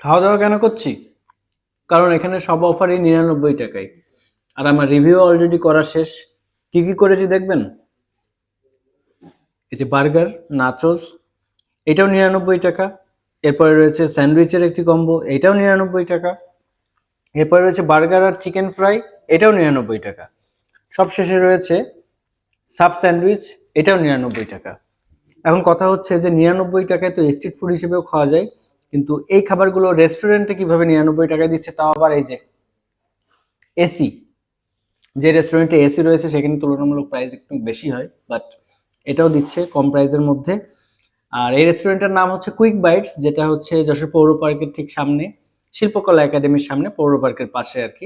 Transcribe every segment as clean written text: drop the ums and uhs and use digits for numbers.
খাওয়া দাওয়া কেন করছি? কারণ এখানে সব অফারই 99 টাকায়। আর আমার রিভিউ অলরেডি করা শেষ। কি কি করেছি দেখবেন? এই যে বার্গার, নাচোস, এটাও 99 টাকা। এরপরে রয়েছে স্যান্ডউইচের একটি কম্বো, এটাও 99 টাকা। এরপরে রয়েছে বার্গার আর চিকেন ফ্রাই, এটাও 99 টাকা। সব শেষে রয়েছে সাব স্যান্ডউইচ, এটাও 99 টাকা। এখন কথা হচ্ছে যে 99 টাকায় তো স্ট্রিট ফুড হিসেবেও খাওয়া যায়, কিন্তু এই খাবারগুলো রেস্টুরেন্টে কিভাবে 99 টাকায় দিচ্ছে, তাও আবার এই যে এসি। যে রেস্টুরেন্টে এসি রয়েছে সেখানে তুলনামূলক প্রাইস একটু বেশি হয়, বাট এটাও দিচ্ছে কম প্রাইসের মধ্যে। আর এই রেস্টুরেন্টের নাম হচ্ছে কুইক বাইটস, যেটা হচ্ছে যশোর পৌর পার্কের ঠিক সামনে, শিল্পকলা একাডেমির সামনে, পৌর পার্কের পাশে আর কি।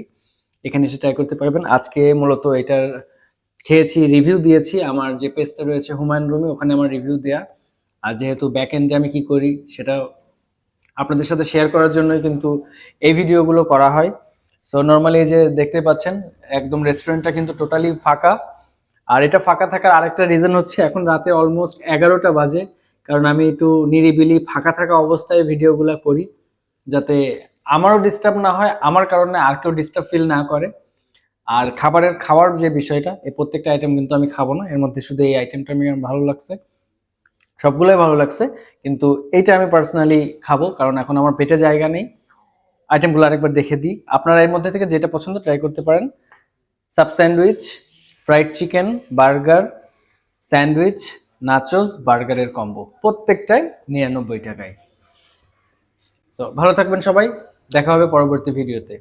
এখানে এসে ট্রাই করতে পারবেন। আজকে মূলত এটার খেয়েছি, রিভিউ দিয়েছি। আমার যে পেজটা রয়েছে হুমায়ুন রুমি, ওখানে আমার রিভিউ দেয়া। আর যেহেতু ব্যাক এন্ডে আমি কি করি সেটা আপনাদের সাথে শেয়ার করার জন্যই কিন্তু এই ভিডিওগুলো করা হয়। সো নর্মালি এই যে দেখতে পাচ্ছেন, একদম রেস্টুরেন্টটা কিন্তু টোটালি ফাঁকা। আর এটা ফাঁকা থাকার আরেকটা রিজন হচ্ছে এখন রাতে অলমোস্ট 11টা বাজে, কারণ আমি একটু নিরিবিলি ফাঁকা থাকা অবস্থায় ভিডিওগুলো করি, যাতে আমারও ডিস্টার্ব না হয়, আমার কারণে আর কেউ ডিস্টার্ব ফিল না করে। আর খাওয়ার যে বিষয়টা, এই প্রত্যেকটা আইটেম কিন্তু আমি খাবো না, এর মধ্যে শুধু এই আইটেমটা আমার ভালো লাগছে, সবগুলোই ভালো লাগছে, কিন্তু এইটা আমি পার্সোনালি খাবো কারণ এখন আমার পেটে জায়গা নেই। আইটেমগুলো আরেকবার দেখে দিই, আপনারা এর মধ্যে থেকে যেটা পছন্দ ট্রাই করতে পারেন। Sub sandwich, fried chicken, burger, sandwich, nachos, বার্গারের কম্বো, প্রত্যেকটাই 99 টাকায়। তো ভালো থাকবেন সবাই, দেখা হবে পরবর্তী ভিডিওতে।